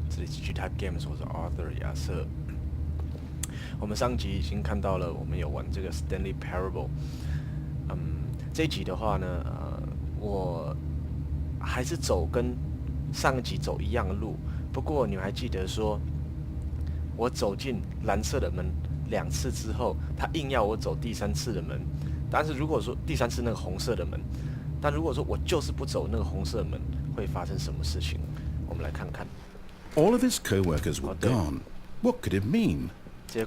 这里是 G-Type Games，我是 Arthur 亚瑟。我们上集已经看到了，我们有玩这个 Stanley Parable。这一集的话呢，我还是走跟上一集走一样的路。不过你们还记得说，我走进蓝色的门2次之后，他硬要我走第3次的门。但是如果说第3次那个红色的门，但如果说我就是不走那个红色的门，会发生什么事情？我们来看看。All of his co-workers were gone. What could it mean?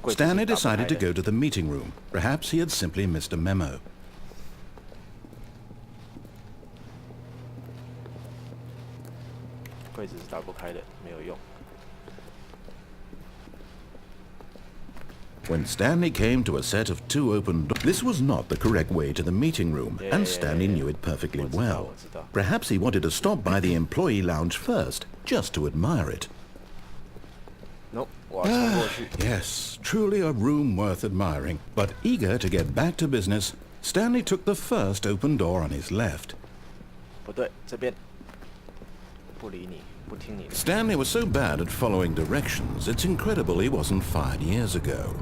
Stanley decided to go to the meeting room. Perhaps he had simply missed a memo. 柜子是打不开的，没有用。When Stanley came to a set of 2 open doors, this was not the correct way to the meeting room, and Stanley knew it perfectly well. Perhaps he wanted to stop by the employee lounge first, just to admire it. Nope. Yes, truly a room worth admiring. But eager to get back to business, Stanley took the first open door on his left. 不对，这边不理你，不听你的。Stanley was so bad at following directions, it's incredible he wasn't fired years ago.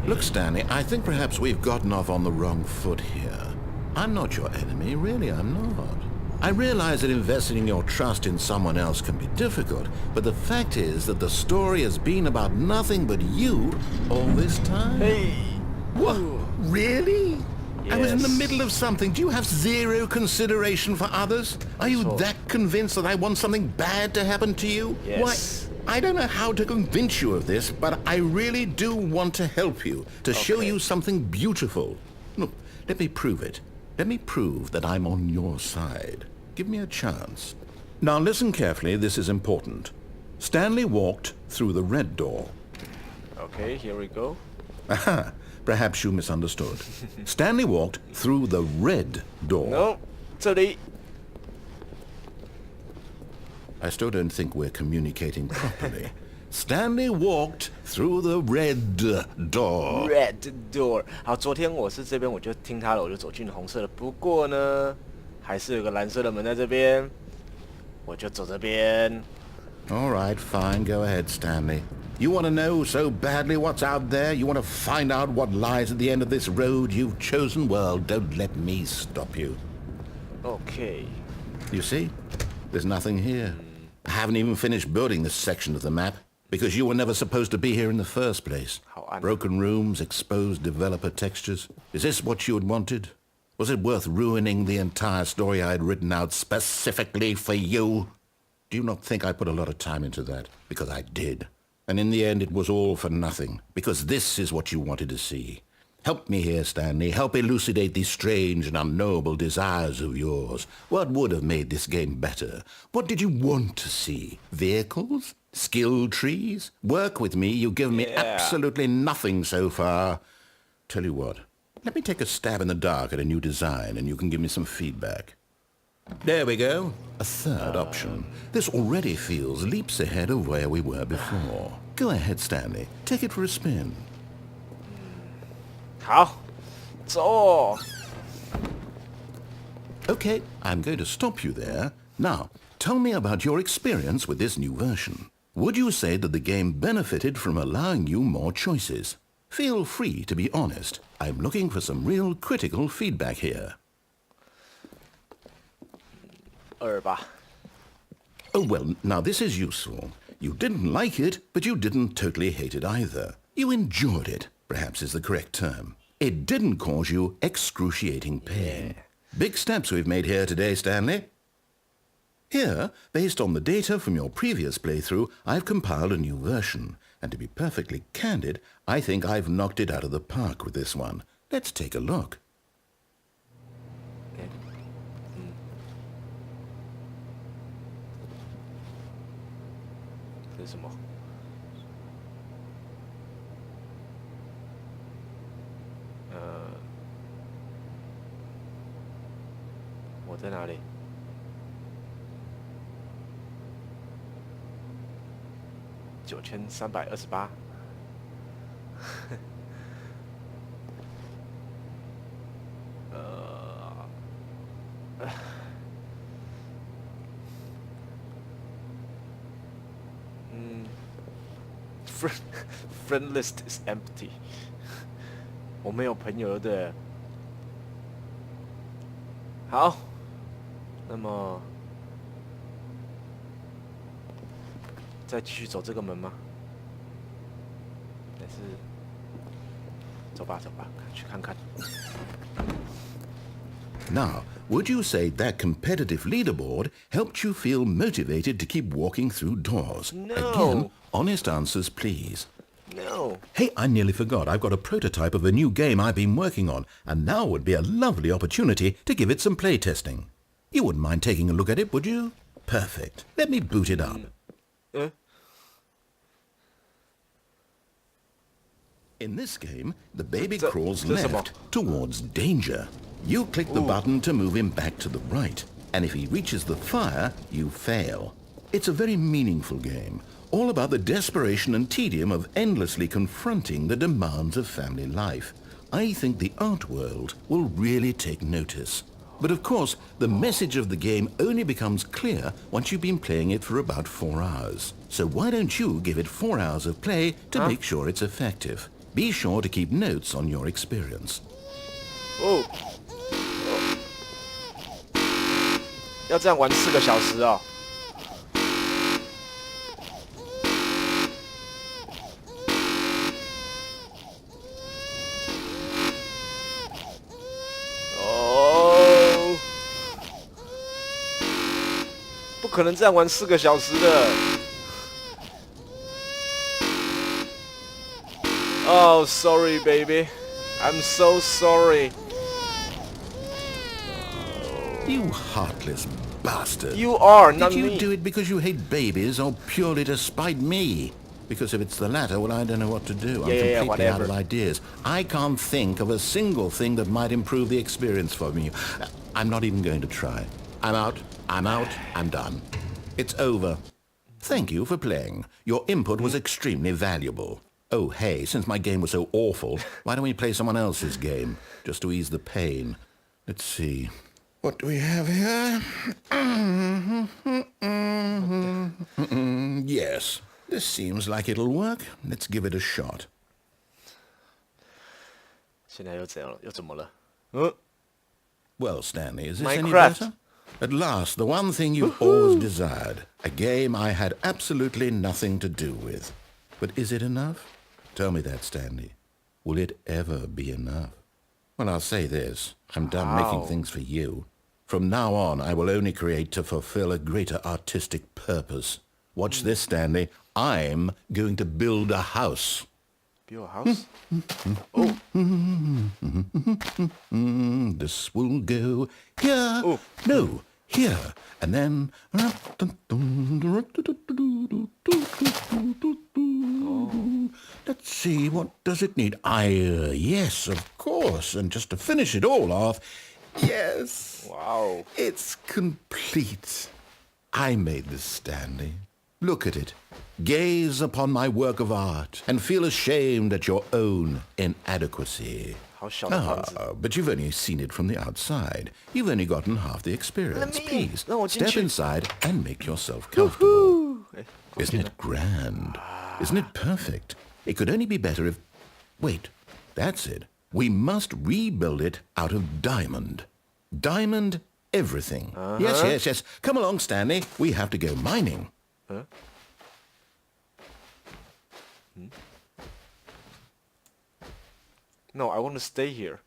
Look, Stanley, I think perhaps we've gotten off on the wrong foot here. I'm not your enemy, really, I'm not. I realize that investing your trust in someone else can be difficult, but the fact is that the story has been about nothing but you all this time. Hey! What? Really? Yes. I was in the middle of something. Do you have zero consideration for others? Are you that convinced that I want something bad to happen to you? Yes. Why, I don't know how to convince you of this, but I really do want to help you, to show you something beautiful. Look, let me prove it. Let me prove that I'm on your side. Give me a chance. Now listen carefully, this is important. Stanley walked through the red door. Okay, here we go. Aha, perhaps you misunderstood. Stanley walked through the red door. No, 这里。I still don't think we're communicating properly. Stanley walked through the red door. Red door. 好，昨天我是这边，我就听他了，我就走进红色的。不过呢，还是有个蓝色的门在这边，我就走这边。All right, fine. Go ahead, Stanley. You want to know so badly what's out there? You want to find out what lies at the end of this road you've chosen? Well, don't let me stop you. Okay. You see? There's nothing here. I haven't even finished building this section of the map, because you were never supposed to be here in the first place. Broken rooms, exposed developer textures. Is this what you had wanted? Was it worth ruining the entire story I had written out specifically for you? Do you not think I put a lot of time into that? Because I did. And in the end, it was all for nothing, because this is what you wanted to see. Help me here, Stanley. Help elucidate these strange and unknowable desires of yours. What would have made this game better? What did you want to see? Vehicles? Skill trees? Work with me. You've given me absolutely nothing so far. Tell you what. Let me take a stab in the dark at a new design, and you can give me some feedback. There we go. A third option. This already feels leaps ahead of where we were before. Go ahead, Stanley. Take it for a spin. 好，走。 Okay, I'm going to stop you there. Now, tell me about your experience with this new version. Would you say that the game benefited from allowing you more choices? Feel free to be honest. I'm looking for some real critical feedback here. 2吧。 Oh, well, now this is useful. You didn't like it, but you didn't totally hate it either. You enjoyed it, perhaps is the correct term. It didn't cause you excruciating pain. Big steps we've made here today, Stanley. Here, based on the data from your previous playthrough, I've compiled a new version. And to be perfectly candid, I think I've knocked it out of the park with this one. Let's take a look. Okay. 这是什么？我在哪里？9328。friend list is empty。我没有朋友，对了。好，那么再继续走这个门吗？还是走吧，走吧，去看看。Now, would you say that competitive leaderboard helped you feel motivated to keep walking through doors? No. Again, honest answers, please. No. Hey, I nearly forgot. I've got a prototype of a new game I've been working on, and now would be a lovely opportunity to give it some playtesting. You wouldn't mind taking a look at it, would you? Perfect. Let me boot it up. In this game, the baby crawls left towards danger. You click the button to move him back to the right, and if he reaches the fire, you fail. It's a very meaningful game, all about the desperation and tedium of endlessly confronting the demands of family life. I think the art world will really take notice. But of course, the message of the game only becomes clear once you've been playing it for about 4 hours. So why don't you give it 4 hours of play to make sure it's effective? Be sure to keep notes on your experience. 要这样玩4个小时哦。不可能这样玩4个小时的。Oh, sorry, baby. I'm so sorry. You heartless bastard. You are, not me. Did you do it because you hate babies or purely to spite me? Because if it's the latter, well, I don't know what to do. I'm completely out of ideas. I can't think of a single thing that might improve the experience for me. I'm not even going to try. I'm out. I'm done. It's over. Thank you for playing. Your input was extremely valuable. Oh, hey, since my game was so awful, why don't we play someone else's game, just to ease the pain? Let's see. What do we have here? Yes, this seems like it'll work. Let's give it a shot. 现在又怎么了？ Well, Stanley, is this Minecraft. any better? At last, the one thing you've always desired. A game I had absolutely nothing to do with. But is it enough? Tell me that, Stanley. Will it ever be enough? Well, I'll say this. I'm done making things for you. From now on, I will only create to fulfill a greater artistic purpose. Watch this, Stanley. I'm going to build a house. Build a house? This will go here. No, here. And then... Let's see, what does it need? Yes, of course. And just to finish it all off, yes. Wow. It's complete. I made this, Stanley. Look at it. Gaze upon my work of art and feel ashamed at your own inadequacy. But you've only seen it from the outside. You've only gotten half the experience. Please, step inside and make yourself comfortable. Isn't it grand? Isn't it perfect? It could only be better if... Wait, that's it. We must rebuild it out of diamond. Diamond everything. Yes. Come along, Stanley. We have to go mining. No, I want to stay here.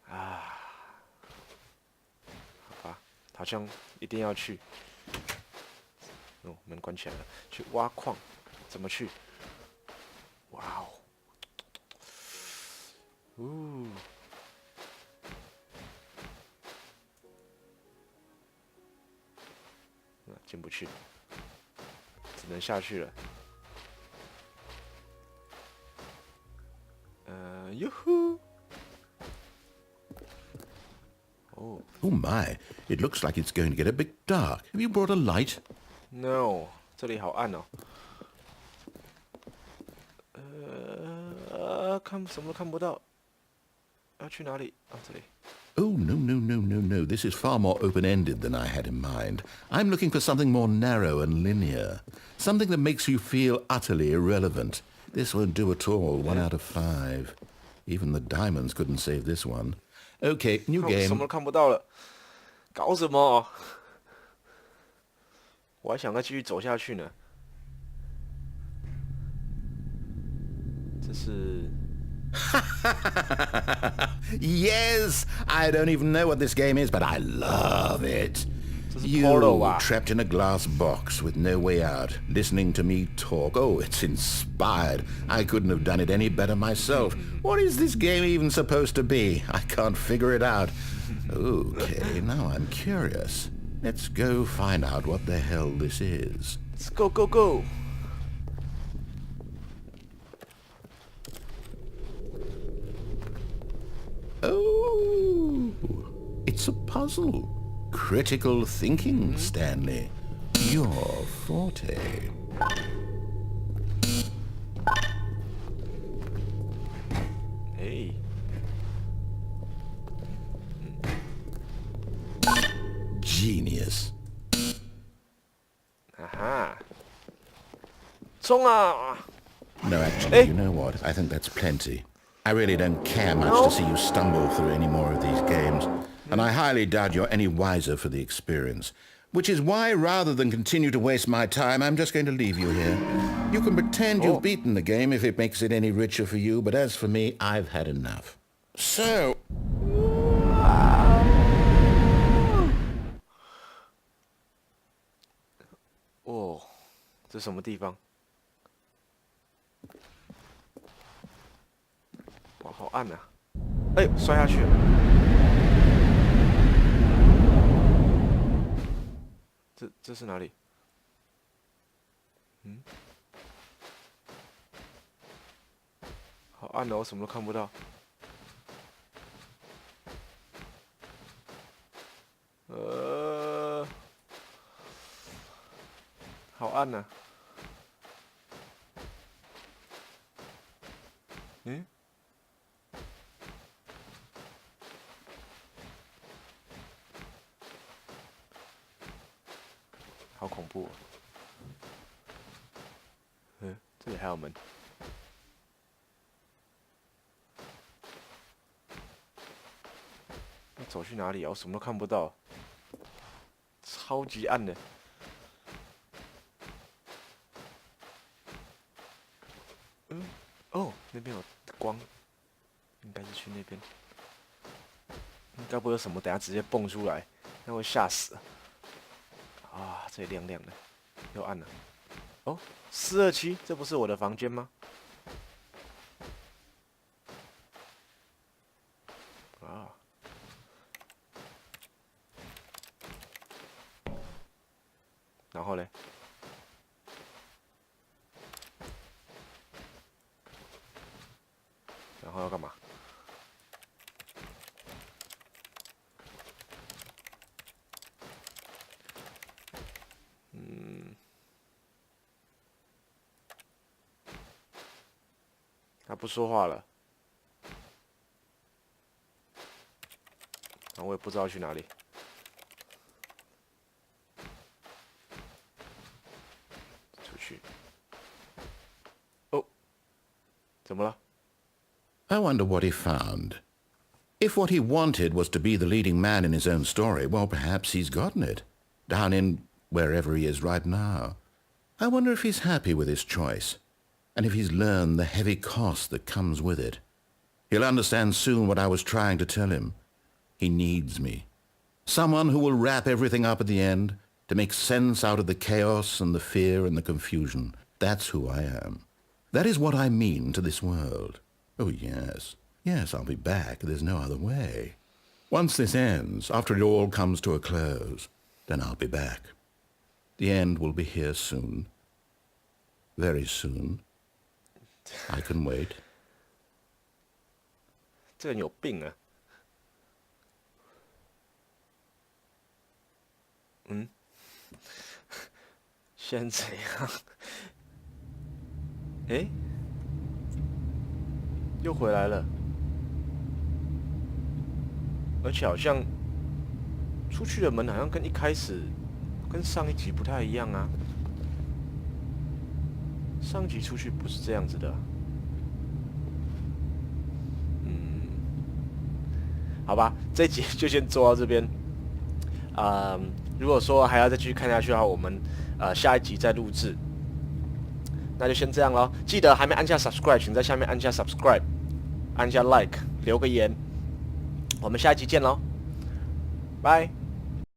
好吧，好像一定要去。门关起来了，去挖矿，怎么去？哇哦，进不去，只能下去了。哟呼！ Oh my, it looks like it's going to get a bit dark. Have you brought a light? No, 这里好暗哦。什么都看不到。要去哪里？这里。Oh, no, no, no, no, no. This is far more open-ended than I had in mind. I'm looking for something more narrow and linear. Something that makes you feel utterly irrelevant. This won't do at all. 1 out of 5. Even the diamonds couldn't save this one. Okay, new game. 什么都看不到了，搞什么？我还想再继续走下去呢。这是。Yes! I don't even know what this game is, but I love it. You trapped in a glass box with no way out, listening to me talk. Oh, it's inspired. I couldn't have done it any better myself. What is this game even supposed to be? I can't figure it out. Okay, now I'm curious. Let's go find out what the hell this is. Let's go, go, go! Oh, it's a puzzle. Critical thinking, Stanley. Your forte. Hey. Genius. Aha. 冲啊! No, actually, you know what? I think that's plenty. I really don't care much to see you stumble through any more of these games, and I highly doubt you're any wiser for the experience. Which is why, rather than continue to waste my time, I'm just going to leave you here. You can pretend you've beaten the game if it makes it any richer for you, but as for me, I've had enough. So...哦，这什么地方？哇，好暗啊！哎呦，摔下去了。这是哪里？嗯，好暗哦，我什么都看不到。好暗呐、嗯？好恐怖、哦！这里还有门。要走去哪里啊？我什么都看不到，超级暗的。哦，那边有光，应该是去那边。应该不会有什么，等下直接蹦出来，那会吓死了。啊，这里亮亮的，又暗了。哦，427，这不是我的房间吗？啊，然后嘞？然后要干嘛？他不说话了，我也不知道去哪里。出去。哦，怎么了？ I wonder what he found. If what he wanted was to be the leading man in his own story, well, perhaps he's gotten it. Down in wherever he is right now. I wonder if he's happy with his choice, and if he's learned the heavy cost that comes with it. He'll understand soon what I was trying to tell him. He needs me. Someone who will wrap everything up at the end, to make sense out of the chaos and the fear and the confusion. That's who I am. That is what I mean to this world. Oh, yes. Yes, I'll be back. There's no other way. Once this ends, after it all comes to a close, then I'll be back. The end will be here soon. Very soon. I can wait. 这人有病啊！现在怎样？诶，又回来了。而且好像出去的门好像跟一开始跟上一集不太一样啊。上一集出去不是这样子的。好吧，这一集就先做到这边。如果说还要再继续看下去的话，我们下一集再录制。那就先这样咯。记得还没按下 subscribe， 请在下面按下 subscribe， 按下 like， 留个言。我们下一集见咯，拜。